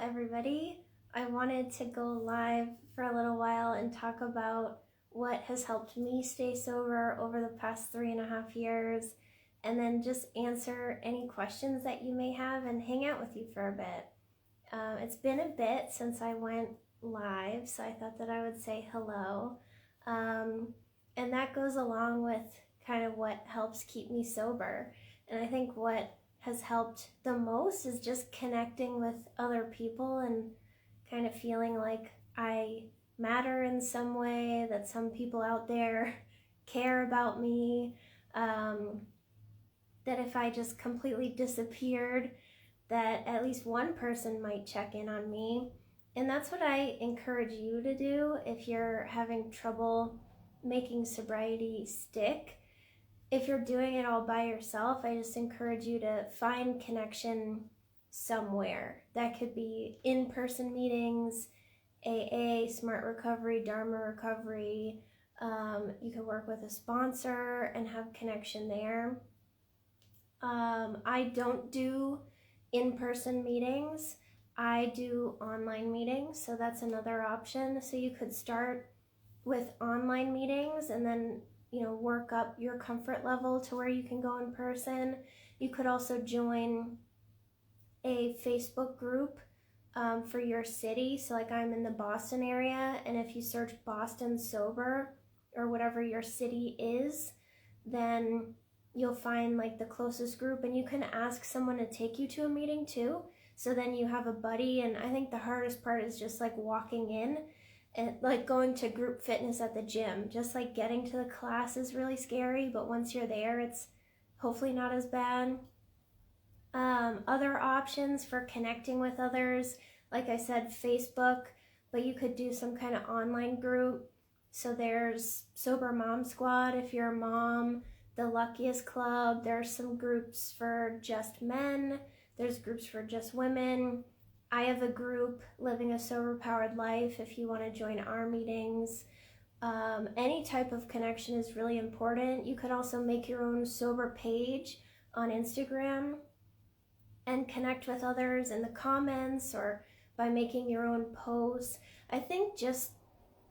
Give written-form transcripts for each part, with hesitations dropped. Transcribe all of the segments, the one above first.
everybody. I wanted to go live for a little while and talk about what has helped me stay sober over the past 3.5 years, and then just answer any questions that you may have and hang out with you for a bit. It's been a bit since I went live, so I thought that I would say hello. And that goes along with kind of what helps keep me sober. And I think what has helped the most is just connecting with other people and kind of feeling like I matter in some way, that some people out there care about me, that if I just completely disappeared, that at least one person might check in on me. And that's what I encourage you to do if you're having trouble making sobriety stick. If you're doing it all by yourself, I just encourage you to find connection somewhere. That could be in-person meetings, AA, Smart Recovery, Dharma Recovery. You can work with a sponsor and have connection there. I don't do in-person meetings. I do online meetings, so that's another option. So you could start with online meetings and then work up your comfort level to where you can go in person. You could also join a Facebook group for your city. So like I'm in the Boston area, and if you search Boston Sober or whatever your city is, then you'll find like the closest group, and you can ask someone to take you to a meeting too. So then you have a buddy, and I think the hardest part is just like walking in. And like going to group fitness at the gym, just like getting to the class is really scary, but once you're there, it's hopefully not as bad. Other options for connecting with others, like I said, Facebook, but you could do some kind of online group. So there's Sober Mom Squad if you're a mom, the Luckiest Club, there's some groups for just men, there's groups for just women. I have a group, Living a Sober-Powered Life, if you want to join our meetings. Any type of connection is really important. You could also make your own sober page on Instagram and connect with others in the comments or by making your own posts. I think just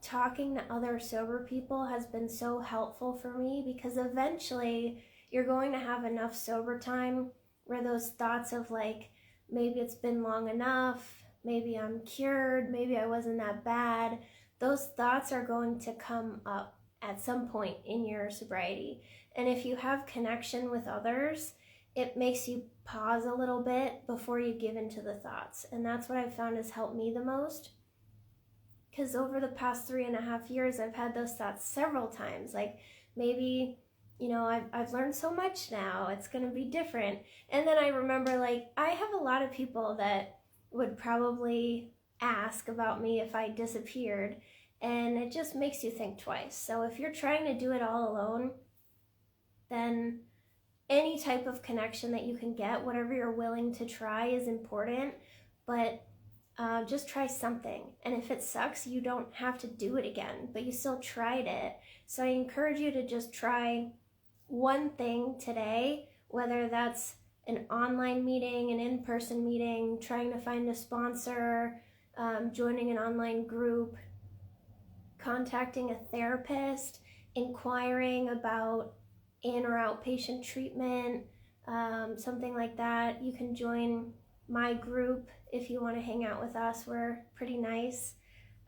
talking to other sober people has been so helpful for me, because eventually you're going to have enough sober time where those thoughts of like, maybe it's been long enough, maybe I'm cured, maybe I wasn't that bad, those thoughts are going to come up at some point in your sobriety. And if you have connection with others, it makes you pause a little bit before you give into the thoughts. And that's what I've found has helped me the most. Because over the past 3.5 years, I've had those thoughts several times. Like maybe I've learned so much now, it's going to be different. And then I remember, like, I have a lot of people that would probably ask about me if I disappeared, and it just makes you think twice. So if you're trying to do it all alone, then any type of connection that you can get, whatever you're willing to try, is important, but just try something. And if it sucks, you don't have to do it again, but you still tried it. So I encourage you to just try one thing today, whether that's an online meeting, an in-person meeting, trying to find a sponsor, joining an online group, contacting a therapist, inquiring about in or outpatient treatment, something like that. You can join my group if you want to hang out with us. We're pretty nice.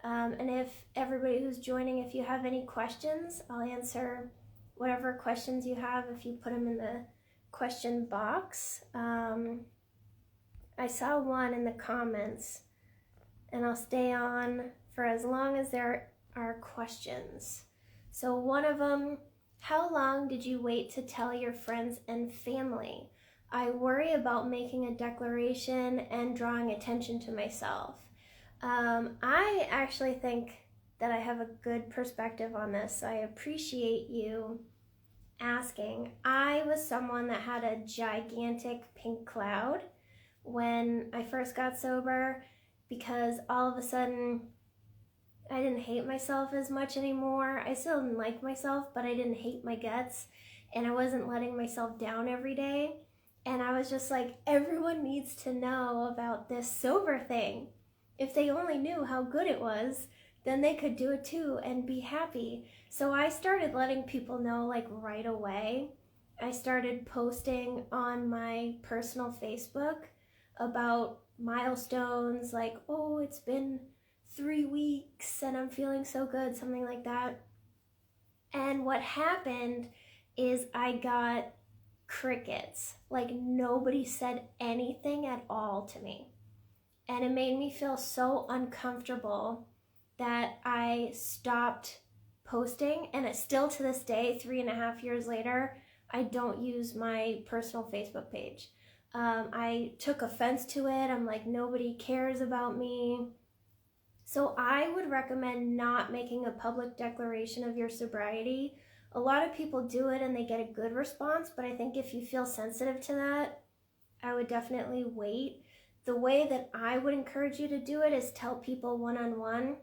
And if everybody who's joining, if you have any questions, I'll answer whatever questions you have if you put them in the question box. I saw one in the comments, and I'll stay on for as long as there are questions. So one of them, how long did you wait to tell your friends and family? I worry about making a declaration and drawing attention to myself. I actually think that I have a good perspective on this. I appreciate you asking. I was someone that had a gigantic pink cloud when I first got sober, because all of a sudden I didn't hate myself as much anymore. I still didn't like myself, but I didn't hate my guts, and I wasn't letting myself down every day. And I was just like, everyone needs to know about this sober thing. If they only knew how good it was, then they could do it too and be happy. So I started letting people know like right away. I started posting on my personal Facebook about milestones, like, oh, it's been 3 weeks and I'm feeling so good, something like that. And what happened is I got crickets. Like, nobody said anything at all to me. And it made me feel so uncomfortable that I stopped posting. And it's still to this day, 3.5 years later, I don't use my personal Facebook page. I took offense to it. I'm like, nobody cares about me. So I would recommend not making a public declaration of your sobriety. A lot of people do it and they get a good response, but I think if you feel sensitive to that, I would definitely wait. The way that I would encourage you to do it is tell people one-on-one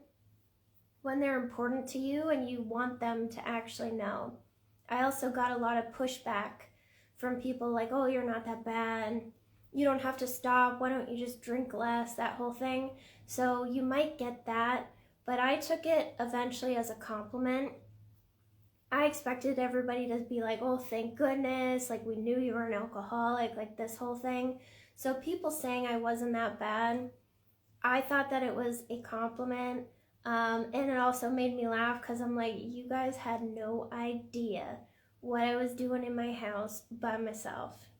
when they're important to you and you want them to actually know. I also got a lot of pushback from people like, oh, you're not that bad. You don't have to stop. Why don't you just drink less? That whole thing. So you might get that, but I took it eventually as a compliment. I expected everybody to be like, oh, thank goodness, like we knew you were an alcoholic, like this whole thing. So people saying I wasn't that bad, I thought that it was a compliment. And it also made me laugh because I'm like, you guys had no idea what I was doing in my house by myself.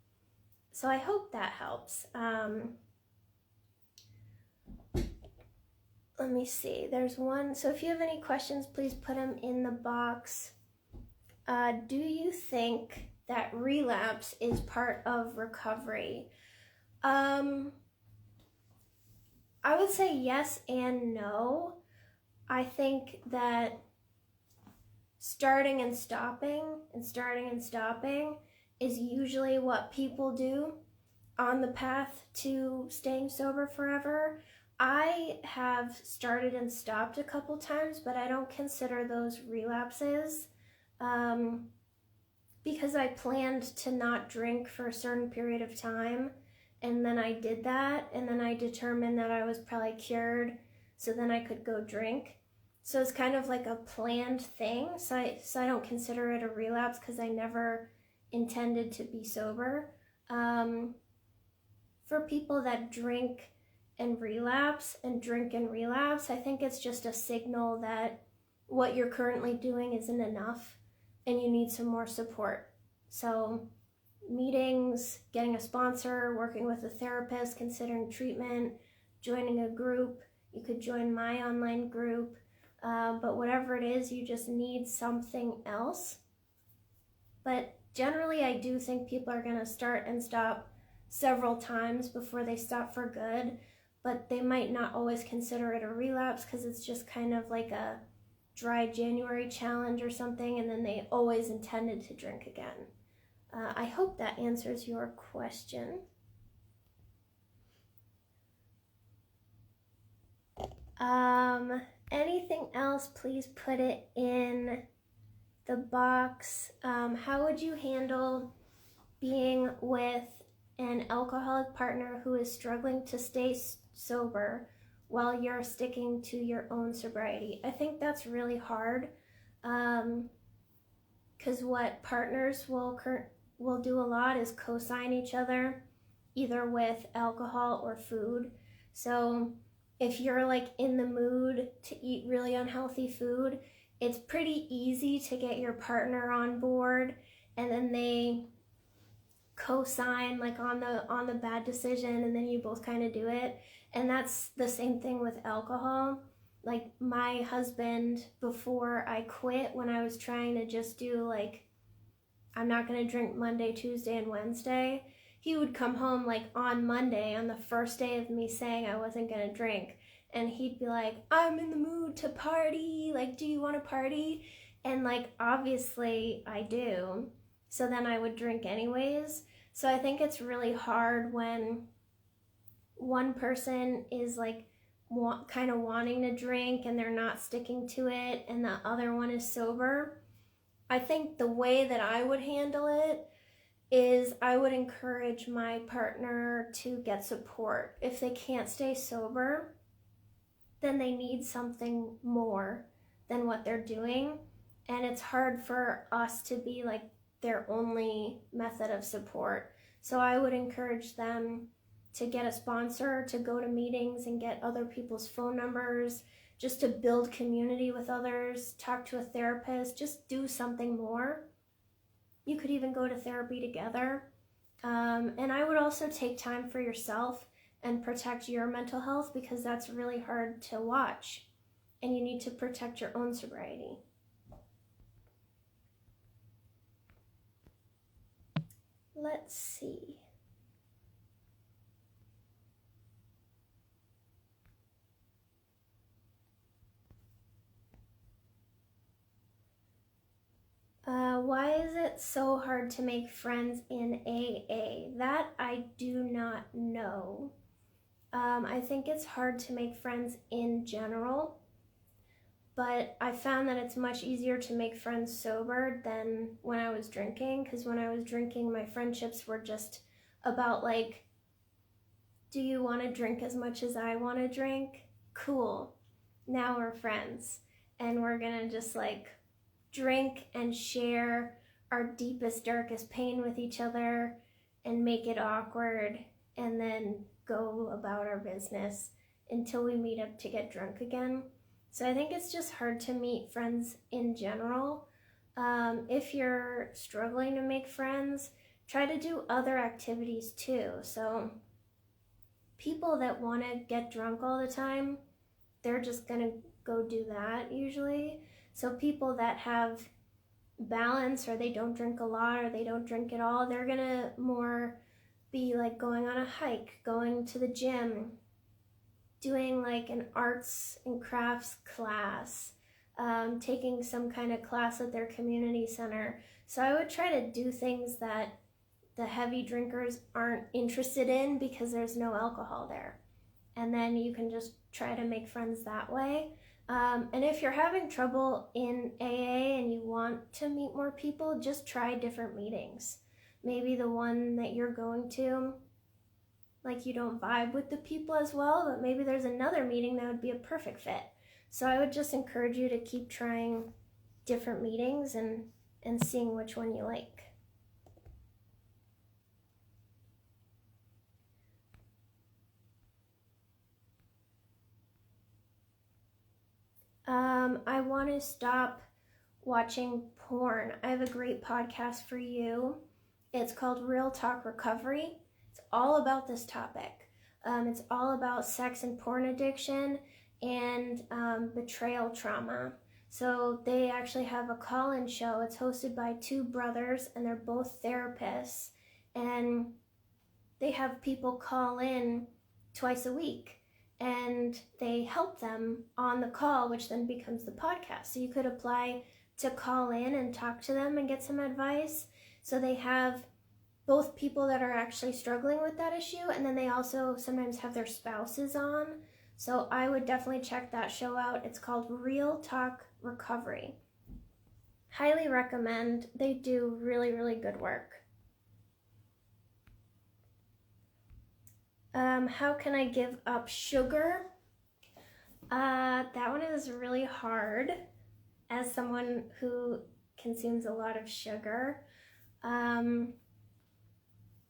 So I hope that helps. Let me see, there's one. So if you have any questions, please put them in the box. Do you think that relapse is part of recovery? I would say yes and no. I think that starting and stopping is usually what people do on the path to staying sober forever. I have started and stopped a couple times, but I don't consider those relapses because I planned to not drink for a certain period of time, and then I did that, and then I determined that I was probably cured, so then I could go drink. So it's kind of like a planned thing, so I don't consider it a relapse because I never intended to be sober. For people that drink and relapse, I think it's just a signal that what you're currently doing isn't enough and you need some more support. So meetings, getting a sponsor, working with a therapist, considering treatment, joining a group. You could join my online group, but whatever it is, you just need something else. But generally, I do think people are going to start and stop several times before they stop for good, but they might not always consider it a relapse because it's just kind of like a dry January challenge or something, and then they always intended to drink again. I hope that answers your question. Anything else, please put it in the box. How would you handle being with an alcoholic partner who is struggling to stay sober while you're sticking to your own sobriety? I think that's really hard because what partners will do a lot is co-sign each other, either with alcohol or food. So if you're like in the mood to eat really unhealthy food, it's pretty easy to get your partner on board, and then they co-sign like on the bad decision, and then you both kind of do it. And that's the same thing with alcohol. Like my husband, before I quit, when I was trying to just do like, I'm not going to drink Monday, Tuesday, and Wednesday, he would come home like on Monday, on the first day of me saying I wasn't going to drink, and he'd be like, I'm in the mood to party, like, do you want to party? And like, obviously I do. So then I would drink anyways. So I think it's really hard when one person is like kind of wanting to drink and they're not sticking to it, and the other one is sober. I think the way that I would handle it is I would encourage my partner to get support. If they can't stay sober, then they need something more than what they're doing. And it's hard for us to be like their only method of support. So I would encourage them to get a sponsor, to go to meetings and get other people's phone numbers, just to build community with others, talk to a therapist, just do something more. You could even go to therapy together. And I would also take time for yourself and protect your mental health, because that's really hard to watch, and you need to protect your own sobriety. Let's see. Why is it so hard to make friends in AA? That I do not know. I think it's hard to make friends in general, but I found that it's much easier to make friends sober than when I was drinking, because when I was drinking, my friendships were just about like, do you want to drink as much as I want to drink? Cool. Now we're friends, and we're gonna just like drink and share our deepest, darkest pain with each other and make it awkward, and then go about our business until we meet up to get drunk again. So I think it's just hard to meet friends in general. If you're struggling to make friends, try to do other activities too. So people that want to get drunk all the time, they're just gonna go do that usually. So people that have balance, or they don't drink a lot, or they don't drink at all, they're gonna more be like going on a hike, going to the gym, doing like an arts and crafts class, taking some kind of class at their community center. So I would try to do things that the heavy drinkers aren't interested in, because there's no alcohol there. And then you can just try to make friends that way. And if you're having trouble in AA and you want to meet more people, just try different meetings. Maybe the one that you're going to, like, you don't vibe with the people as well, but maybe there's another meeting that would be a perfect fit. So I would just encourage you to keep trying different meetings and seeing which one you like. I want to stop watching porn. I have a great podcast for you. It's called Real Talk Recovery. It's all about this topic. It's all about sex and porn addiction and betrayal trauma. So they actually have a call-in show. It's hosted by two brothers, and they're both therapists. And they have people call in twice a week, and they help them on the call, which then becomes the podcast. So you could apply to call in and talk to them and get some advice. So they have both people that are actually struggling with that issue, and then they also sometimes have their spouses on. So I would definitely check that show out. It's called Real Talk Recovery. Highly recommend. They do really, really good work. How can I give up sugar? That one is really hard as someone who consumes a lot of sugar.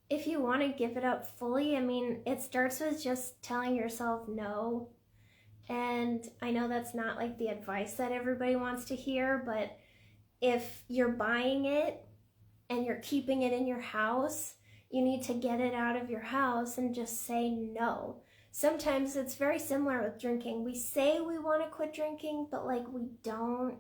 If you want to give it up fully, I mean, it starts with just telling yourself no. And I know that's not like the advice that everybody wants to hear, but if you're buying it and you're keeping it in your house, you need to get it out of your house and just say no. Sometimes it's very similar with drinking. We say we want to quit drinking, but like we don't.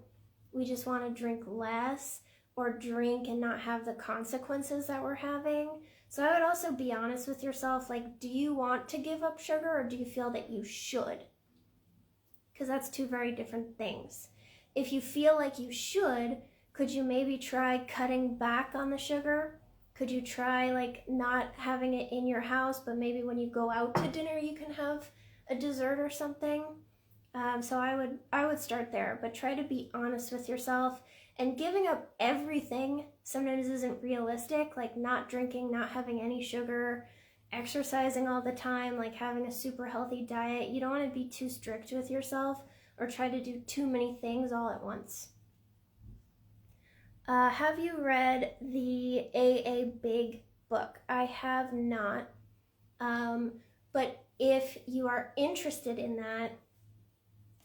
We just want to drink less, or drink and not have the consequences that we're having. So I would also be honest with yourself, like, do you want to give up sugar, or do you feel that you should? Because that's two very different things. If you feel like you should, could you maybe try cutting back on the sugar? Could you try like not having it in your house, but maybe when you go out to dinner you can have a dessert or something? So I would start there, but try to be honest with yourself And giving up everything sometimes isn't realistic, like not drinking, not having any sugar, exercising all the time, like having a super healthy diet. You don't want to be too strict with yourself or try to do too many things all at once. Have you read the AA Big book? I have not. But if you are interested in that,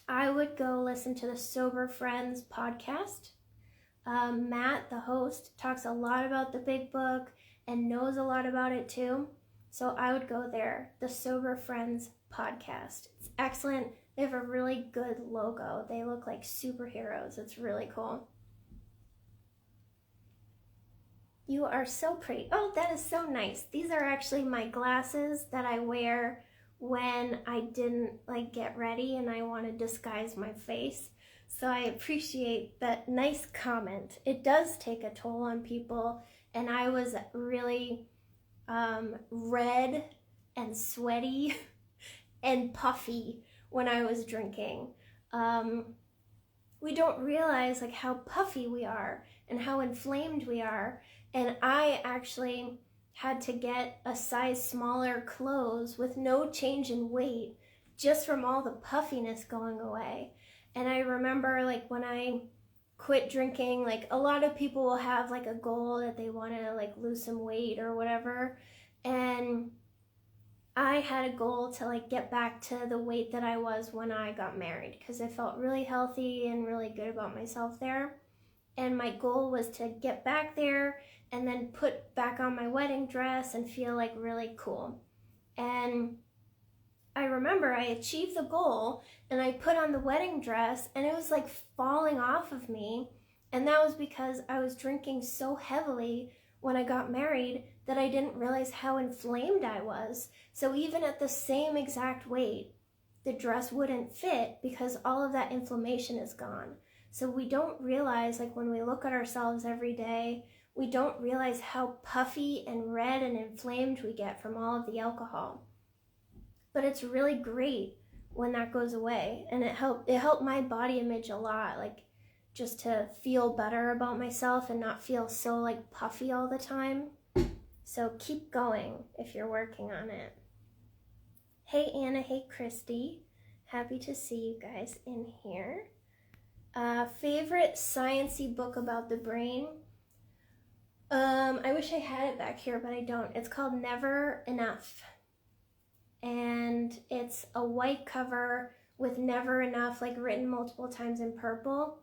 I would go listen to the Sober Friends podcast. Matt, the host, talks a lot about the big book and knows a lot about it too. So I would go there, the Sober Friends podcast. It's excellent. They have a really good logo. They look like superheroes. It's really cool. You are so pretty. Oh, that is so nice. These are actually my glasses that I wear when I didn't get ready and I want to disguise my face. So I appreciate that nice comment. It does take a toll on people, and I was really red and sweaty and puffy when I was drinking. We don't realize how puffy we are and how inflamed we are. And I actually had to get a size smaller clothes with no change in weight just from all the puffiness going away. And I remember when I quit drinking, a lot of people will have a goal that they want to lose some weight or whatever. And I had a goal to get back to the weight that I was when I got married, because I felt really healthy and really good about myself there. And my goal was to get back there and then put back on my wedding dress and feel really cool. And I remember I achieved the goal and I put on the wedding dress and it was falling off of me. And that was because I was drinking so heavily when I got married that I didn't realize how inflamed I was. So even at the same exact weight, the dress wouldn't fit because all of that inflammation is gone. So we don't realize, when we look at ourselves every day, we don't realize how puffy and red and inflamed we get from all of the alcohol. But it's really great when that goes away. And it helped my body image a lot, just to feel better about myself and not feel so puffy all the time. So keep going if you're working on it. Hey Anna, hey Christy. Happy to see you guys in here. Favorite science-y book about the brain? I wish I had it back here, but I don't. It's called Never Enough. And it's a white cover with Never Enough, written multiple times in purple.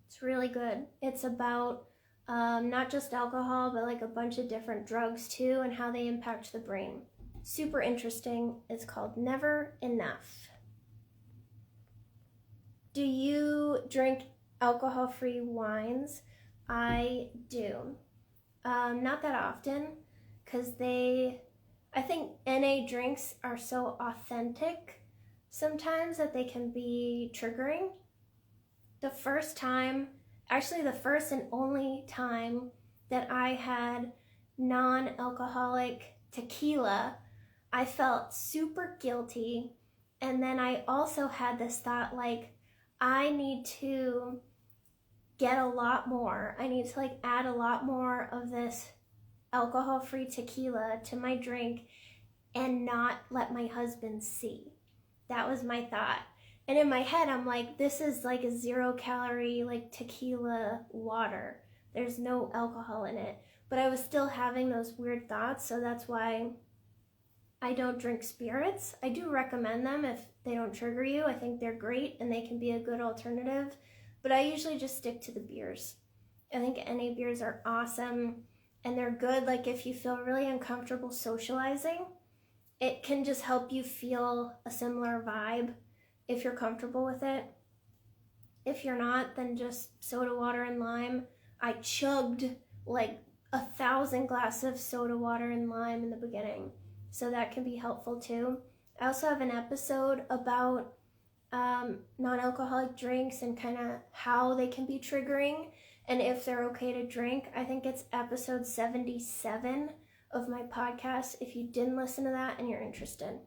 It's really good. It's about not just alcohol, but a bunch of different drugs too, and how they impact the brain. Super interesting. It's called Never Enough. Do you drink alcohol-free wines? I do. Not that often, because I think NA drinks are so authentic sometimes that they can be triggering. The first and only time that I had non-alcoholic tequila, I felt super guilty. And then I also had this thought, I need to get a lot more. I need to add a lot more of this alcohol-free tequila to my drink and not let my husband see. That was my thought. And in my head, I'm this is a 0-calorie tequila water. There's no alcohol in it. But I was still having those weird thoughts, so that's why I don't drink spirits. I do recommend them if they don't trigger you. I think they're great and they can be a good alternative. But I usually just stick to the beers. I think NA beers are awesome and they're good. If you feel really uncomfortable socializing, it can just help you feel a similar vibe if you're comfortable with it. If you're not, then just soda water and lime. I chugged 1,000 glasses of soda water and lime in the beginning. So that can be helpful too. I also have an episode about non-alcoholic drinks and kind of how they can be triggering and if they're okay to drink. I think it's episode 77 of my podcast if you didn't listen to that and you're interested.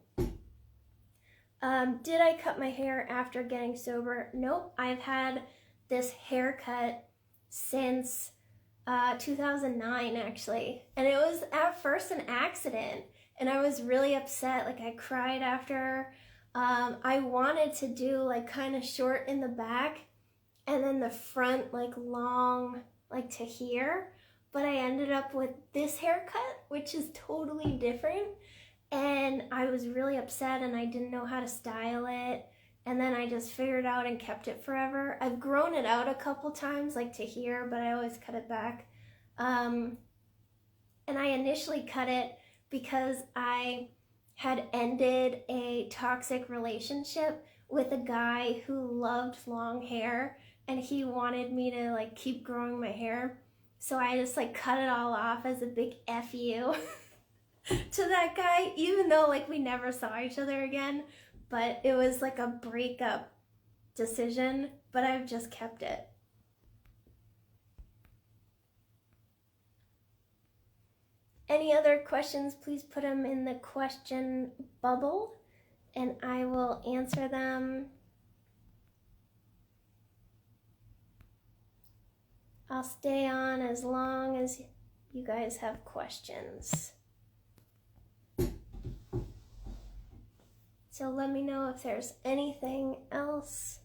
Did I cut my hair after getting sober? Nope. I've had this haircut since 2009 actually, and it was at first an accident, and I was really upset. Like, I cried after. I wanted to do like kind of short in the back and then the front like long, like to here, but I ended up with this haircut, which is totally different, and I was really upset and I didn't know how to style it. And then I just figured out and kept it forever. I've grown it out a couple times, like to here, but I always cut it back. And I initially cut it because I had ended a toxic relationship with a guy who loved long hair, and he wanted me to like keep growing my hair. So I just like cut it all off as a big F you to that guy, even though like we never saw each other again. But it was like a breakup decision, but I've just kept it. Any other questions, please put them in the question bubble and I will answer them. I'll stay on as long as you guys have questions. So let me know if there's anything else.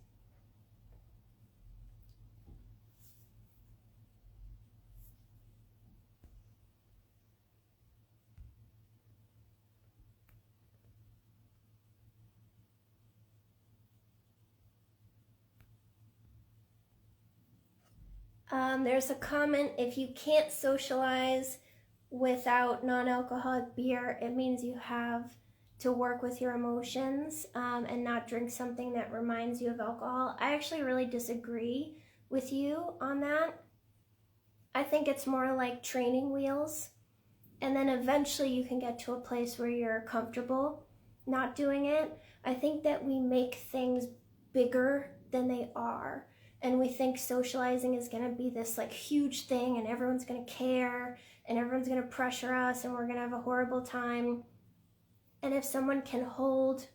There's a comment, if you can't socialize without non-alcoholic beer, it means you have to work with your emotions and not drink something that reminds you of alcohol. I actually really disagree with you on that. I think it's more like training wheels, and then eventually you can get to a place where you're comfortable not doing it. I think that we make things bigger than they are, and we think socializing is going to be this like huge thing and everyone's going to care and everyone's going to pressure us and we're going to have a horrible time. And if someone can hold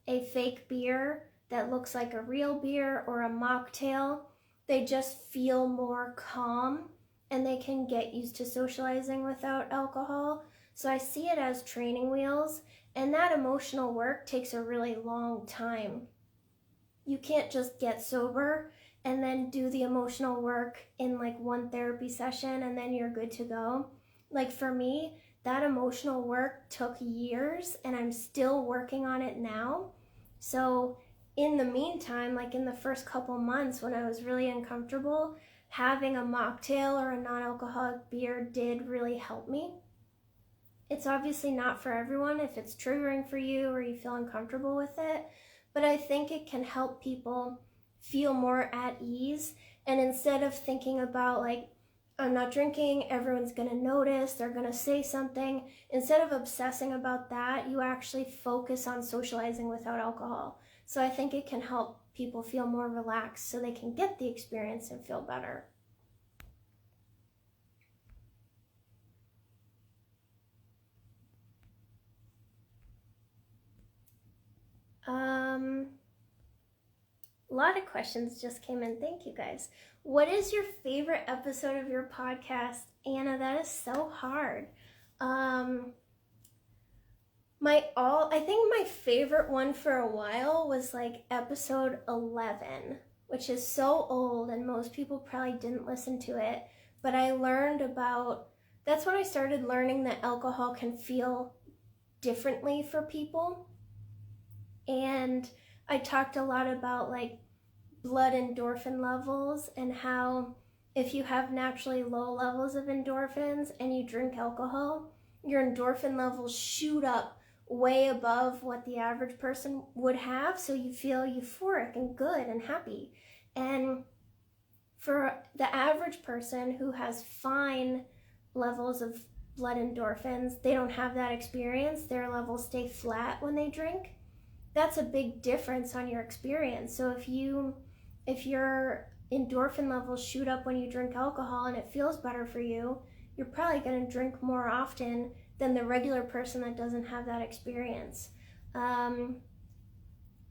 a fake beer that looks like a real beer or a mocktail, they just feel more calm and they can get used to socializing without alcohol. So I see it as training wheels, and that emotional work takes a really long time. You can't just get sober and then do the emotional work in like one therapy session and then you're good to go. Like for me, that emotional work took years and I'm still working on it now. So in the meantime, like in the first couple months when I was really uncomfortable, having a mocktail or a non-alcoholic beer did really help me. It's obviously not for everyone if it's triggering for you or you feel uncomfortable with it, but I think it can help people feel more at ease. And instead of thinking about like, I'm not drinking, everyone's gonna notice, they're gonna say something, instead of obsessing about that, you actually focus on socializing without alcohol. So I think it can help people feel more relaxed so they can get the experience and feel better. A lot of questions just came in. Thank you guys. What is your favorite episode of your podcast? Anna, that is so hard. I think my favorite one for a while was like episode 11, which is so old and most people probably didn't listen to it, but I learned about, that's when I started learning that alcohol can feel differently for people. And I talked a lot about like blood endorphin levels and how if you have naturally low levels of endorphins and you drink alcohol, your endorphin levels shoot up way above what the average person would have, so you feel euphoric and good and happy. And for the average person who has fine levels of blood endorphins, they don't have that experience. Their levels stay flat when they drink. That's a big difference on your experience. So if your endorphin levels shoot up when you drink alcohol and it feels better for you, you're probably going to drink more often than the regular person that doesn't have that experience. A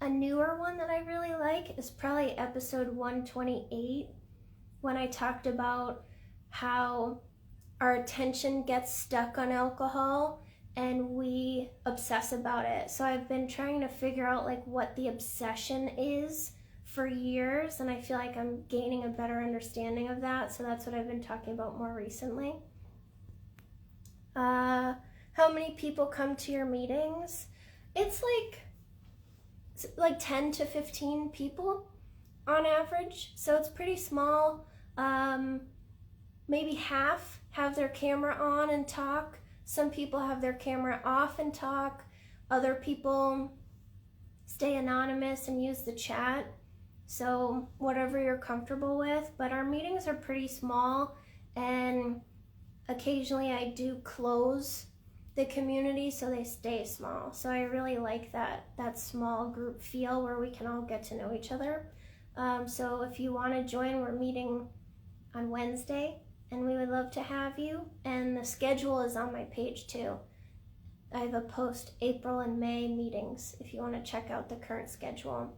newer one that I really like is probably episode 128, when I talked about how our attention gets stuck on alcohol and we obsess about it. So I've been trying to figure out like what the obsession is for years, and I feel like I'm gaining a better understanding of that. So that's what I've been talking about more recently. How many people come to your meetings? It's like 10 to 15 people on average, so it's pretty small. Maybe half have their camera on and talk. Some people have their camera off and talk. Other people stay anonymous and use the chat. So whatever you're comfortable with, but our meetings are pretty small, and occasionally I do close the community so they stay small. So I really like that small group feel where we can all get to know each other. So if you want to join, we're meeting on Wednesday, and we would love to have you. And the schedule is on my page too. I have a post April and May meetings if you want to check out the current schedule.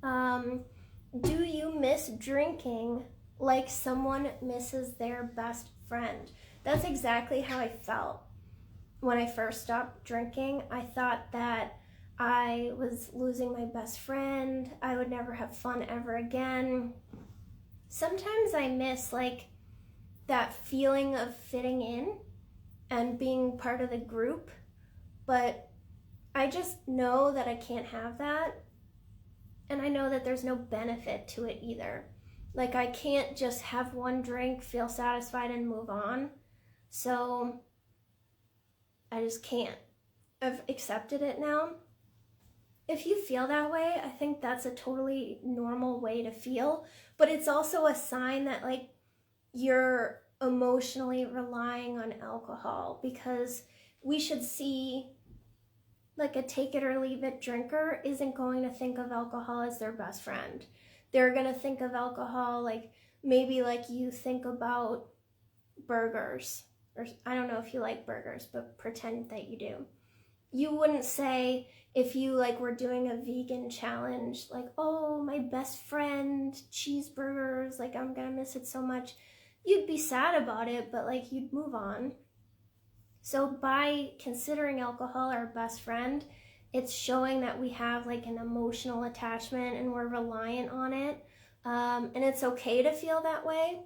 Do you miss drinking like someone misses their best friend? That's exactly how I felt when I first stopped drinking. I thought that I was losing my best friend. I would never have fun ever again. Sometimes I miss like that feeling of fitting in and being part of the group, but I just know that I can't have that. And I know that there's no benefit to it either. Like I can't just have one drink, feel satisfied, and move on. So I just can't. I've accepted it now. If you feel that way, I think that's a totally normal way to feel. But it's also a sign that like you're emotionally relying on alcohol, because we should see like a take it or leave it drinker isn't going to think of alcohol as their best friend. They're going to think of alcohol like maybe like you think about burgers, or I don't know if you like burgers, but pretend that you do. You wouldn't say, if you like were doing a vegan challenge, like, oh, my best friend, cheeseburgers, like I'm going to miss it so much. You'd be sad about it, but like you'd move on. So by considering alcohol our best friend, it's showing that we have like an emotional attachment and we're reliant on it. And it's okay to feel that way.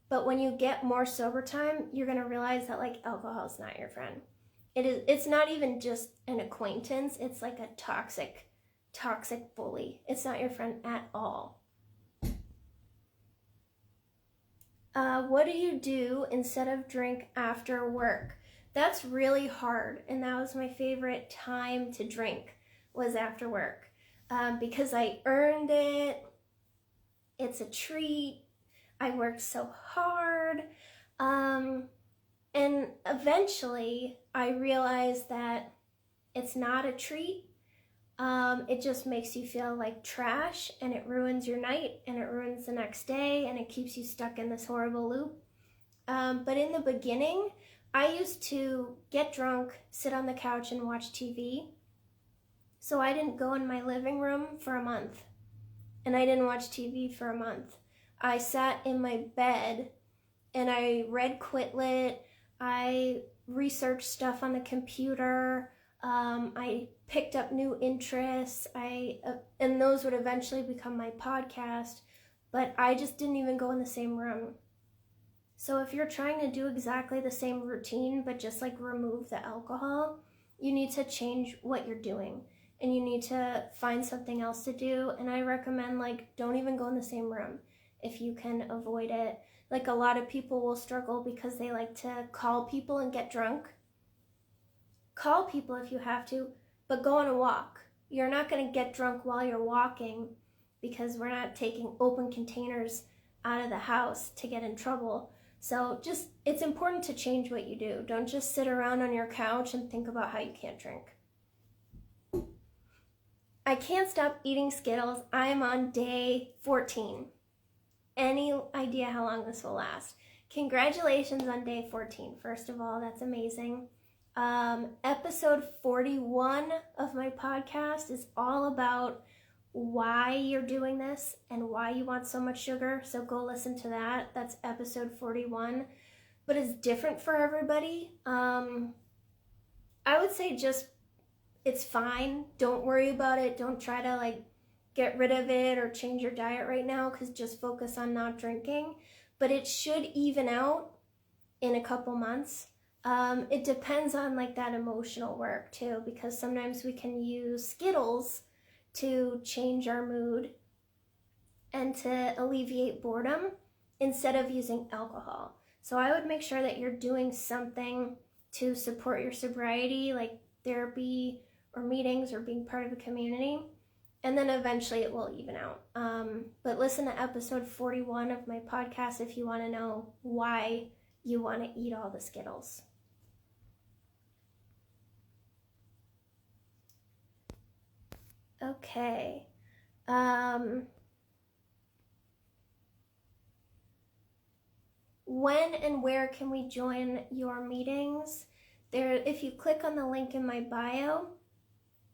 But when you get more sober time, you're going to realize that like alcohol is not your friend. It's not even just an acquaintance. It's like a toxic bully. It's not your friend at all. What do you do instead of drink after work? That's really hard, and that was my favorite time to drink, was after work, because I earned it. It's a treat. I worked so hard, and eventually I realized that it's not a treat. It just makes you feel like trash, and it ruins your night, and it ruins the next day, and it keeps you stuck in this horrible loop. But in the beginning, I used to get drunk, sit on the couch, and watch TV. So I didn't go in my living room for a month, and I didn't watch TV for a month. I sat in my bed, and I read Quit Lit. I researched stuff on the computer. I picked up new interests. And those would eventually become my podcast, but I just didn't even go in the same room. So if you're trying to do exactly the same routine, but just like remove the alcohol, you need to change what you're doing, and you need to find something else to do. And I recommend like, don't even go in the same room if you can avoid it. Like a lot of people will struggle because they like to call people and get drunk. Call people if you have to, but go on a walk. You're not going to get drunk while you're walking, because we're not taking open containers out of the house to get in trouble. So just, it's important to change what you do. Don't just sit around on your couch and think about how you can't drink. I can't stop eating Skittles. I am on day 14. Any idea how long this will last? Congratulations on day 14. First of all, that's amazing. Episode 41 of my podcast is all about why you're doing this and why you want so much sugar. So go listen to that. That's episode 41. But it's different for everybody. I would say just, it's fine. Don't worry about it. Don't try to like get rid of it or change your diet right now, because just focus on not drinking. But it should even out in a couple months. It depends on like that emotional work too, because sometimes we can use Skittles to change our mood and to alleviate boredom instead of using alcohol. So I would make sure that you're doing something to support your sobriety, like therapy or meetings or being part of a community, and then eventually it will even out. But listen to episode 41 of my podcast if you want to know why you want to eat all the Skittles. Okay. When and where can we join your meetings? There, if you click on the link in my bio,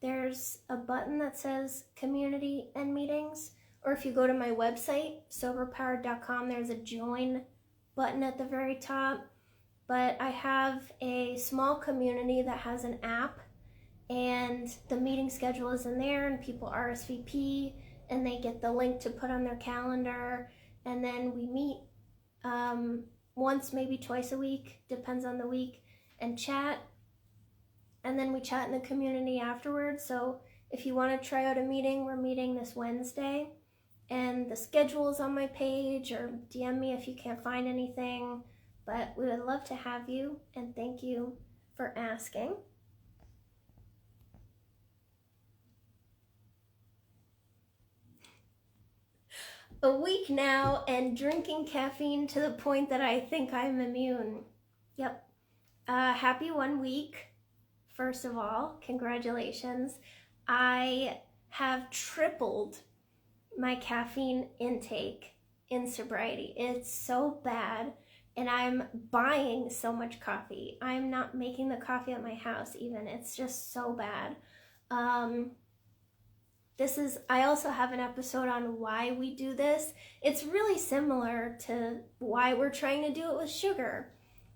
there's a button that says community and meetings. Or if you go to my website, soberpowered.com, there's a join button at the very top. But I have a small community that has an app, and the meeting schedule is in there, and people RSVP and they get the link to put on their calendar, and then we meet once, maybe twice a week, depends on the week, and chat. And then we chat in the community afterwards. So if you want to try out a meeting, we're meeting this Wednesday, and the schedule is on my page, or DM me if you can't find anything. But we would love to have you, and thank you for asking. A week now and drinking caffeine to the point that I think I'm immune. Yep. Happy 1 week, first of all. Congratulations. I have tripled my caffeine intake in sobriety. It's so bad, and I'm buying so much coffee. I'm not making the coffee at my house even. It's just so bad. I also have an episode on why we do this. It's really similar to why we're trying to do it with sugar.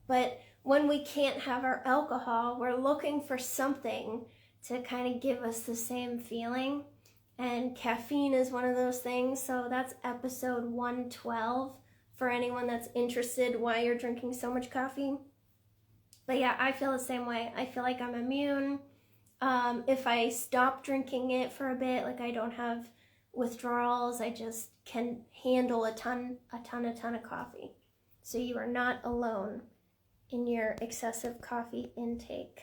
But when we can't have our alcohol, we're looking for something to kind of give us the same feeling. And caffeine is one of those things. So that's episode 112 for anyone that's interested why you're drinking so much coffee. But yeah, I feel the same way. I feel like I'm immune. If I stop drinking it for a bit, like I don't have withdrawals, I just can handle a ton of coffee. So you are not alone in your excessive coffee intake.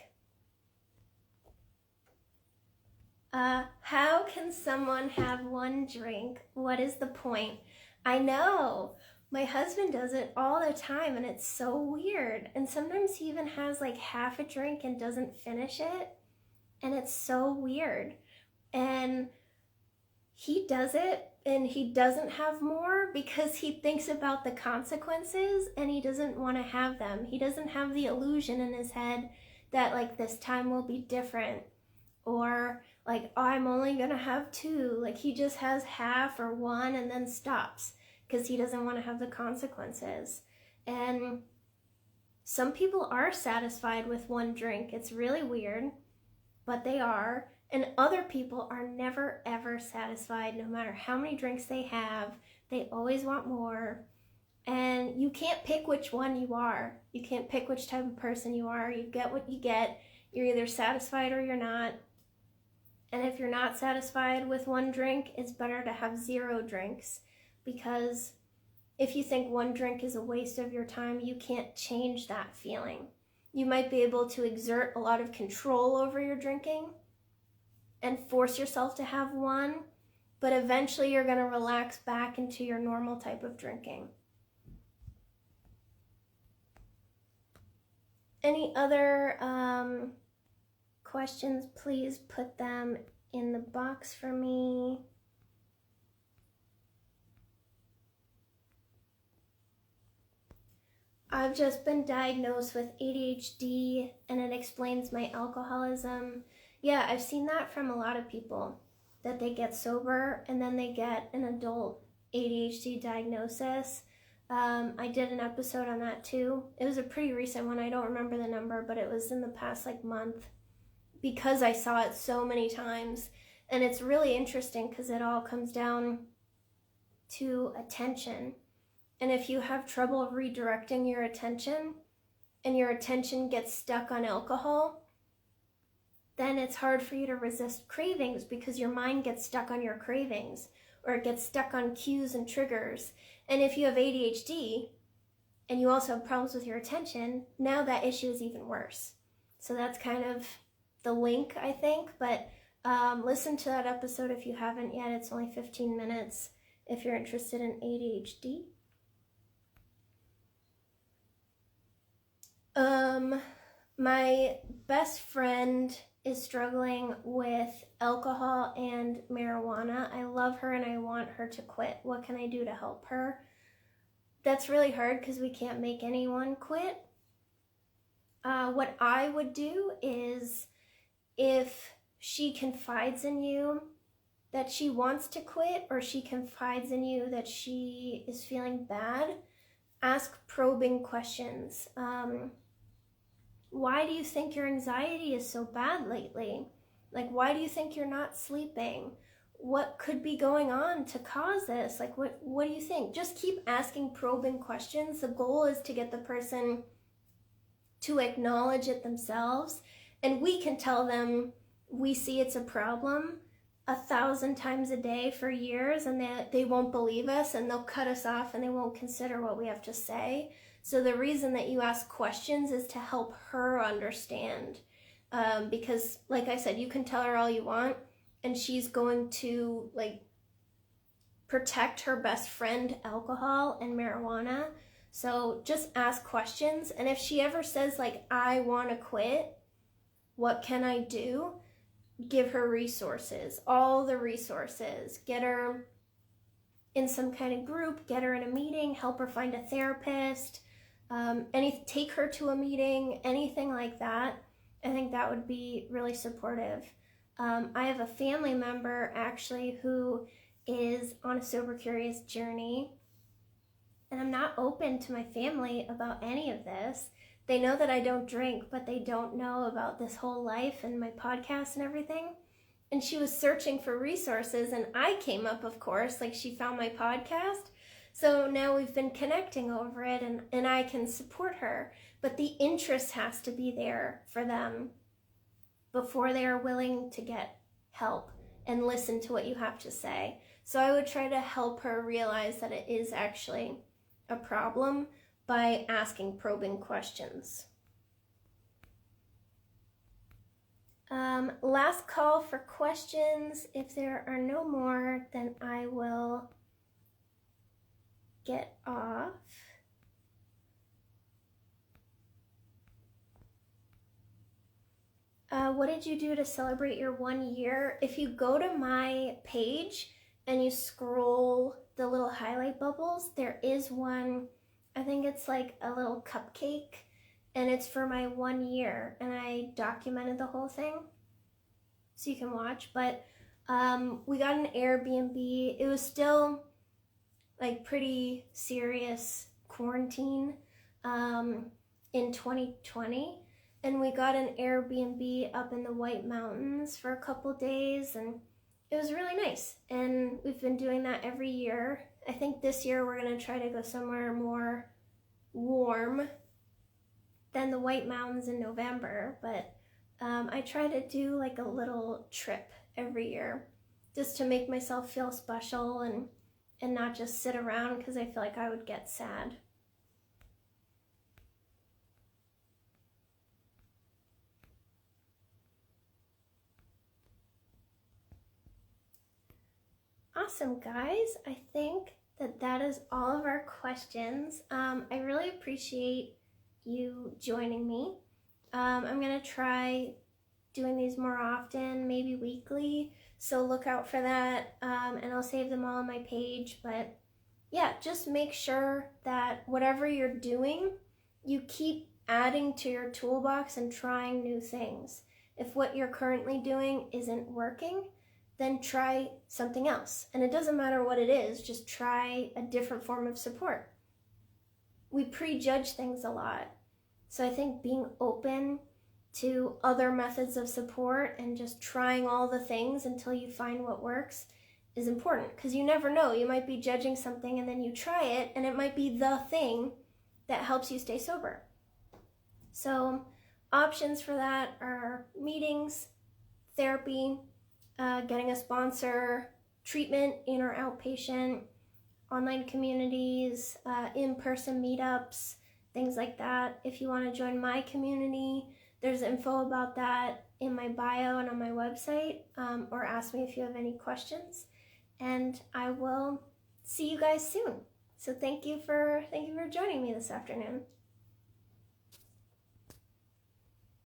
How can someone have one drink? What is the point? I know. My husband does it all the time, and it's so weird. And sometimes he even has like half a drink and doesn't finish it. And it's so weird. And he does it, and he doesn't have more because he thinks about the consequences, and he doesn't want to have them. He doesn't have the illusion in his head that like this time will be different, or like, oh, I'm only gonna have 2. Like he just has half or 1 and then stops because he doesn't want to have the consequences. And some people are satisfied with 1 drink. It's really weird, but they are. And other people are never ever satisfied. No matter how many drinks they have, they always want more. And you can't pick which one you are. You can't pick which type of person you are. You get what you get. You're either satisfied or you're not. And if you're not satisfied with 1 drink, it's better to have 0 drinks, because if you think 1 drink is a waste of your time, you can't change that feeling. You might be able to exert a lot of control over your drinking and force yourself to have 1, but eventually you're going to relax back into your normal type of drinking. Any other questions, please put them in the box for me. I've just been diagnosed with ADHD, and it explains my alcoholism. Yeah, I've seen that from a lot of people. that they get sober and then they get an adult ADHD diagnosis. I did an episode on that too. It was a pretty recent one. I don't remember the number, but it was in the past like month because I saw it so many times. And it's really interesting because it all comes down to attention. And if you have trouble redirecting your attention and your attention gets stuck on alcohol, then it's hard for you to resist cravings because your mind gets stuck on your cravings, or it gets stuck on cues and triggers. And if you have ADHD and you also have problems with your attention, now that issue is even worse. So that's kind of the link, I think. But listen to that episode if you haven't yet. It's only 15 minutes if you're interested in ADHD. My best friend is struggling with alcohol and marijuana. I love her and I want her to quit. What can I do to help her? That's really hard because we can't make anyone quit. What I would do is, if she confides in you that she wants to quit, or she confides in you that she is feeling bad, ask probing questions. Why do you think your anxiety is so bad lately? Like, why do you think you're not sleeping? What could be going on to cause this? Like, what do you think? Just keep asking probing questions. The goal is to get the person to acknowledge it themselves, and we can tell them we see it's a problem 1,000 times a day for years, and they won't believe us, and they'll cut us off, and they won't consider what we have to say. So the reason that you ask questions is to help her understand, because like I said, you can tell her all you want and she's going to like protect her best friend, alcohol and marijuana. So just ask questions. And if she ever says like, I want to quit, what can I do? Give her resources, all the resources. Get her in some kind of group, get her in a meeting, help her find a therapist, take her to a meeting, anything like that. I think that would be really supportive. I have a family member actually who is on a sober curious journey, and I'm not open to my family about any of this. They know that I don't drink, but they don't know about this whole life and my podcast and everything. And she was searching for resources, and I came up, of course, like she found my podcast. So now we've been connecting over it, and I can support her. But the interest has to be there for them before they are willing to get help and listen to what you have to say. So I would try to help her realize that it is actually a problem by asking probing questions. Last call for questions. If there are no more, then I will get off. What did you do to celebrate your 1 year? If you go to my page and you scroll the little highlight bubbles, there is one, I think it's like a little cupcake, and it's for my 1 year, and I documented the whole thing so you can watch. But we got an Airbnb. It was still like pretty serious quarantine in 2020, and we got an Airbnb up in the White Mountains for a couple days, and it was really nice. And we've been doing that every year. I think this year we're gonna try to go somewhere more warm than the White Mountains in November, but I try to do like a little trip every year just to make myself feel special and not just sit around, because I feel like I would get sad. Awesome, guys. I think that is all of our questions. I really appreciate you joining me. I'm going to try doing these more often, maybe weekly, so look out for that, and I'll save them all on my page. But yeah, just make sure that whatever you're doing, you keep adding to your toolbox and trying new things. If what you're currently doing isn't working, then try something else. And it doesn't matter what it is, just try a different form of support. We prejudge things a lot. So I think being open to other methods of support and just trying all the things until you find what works is important, because you never know. You might be judging something and then you try it and it might be the thing that helps you stay sober. So options for that are meetings, therapy, getting a sponsor, treatment in or outpatient, online communities, in-person meetups, things like that. If you want to join my community, there's info about that in my bio and on my website, or ask me if you have any questions, and I will see you guys soon. So thank you for joining me this afternoon.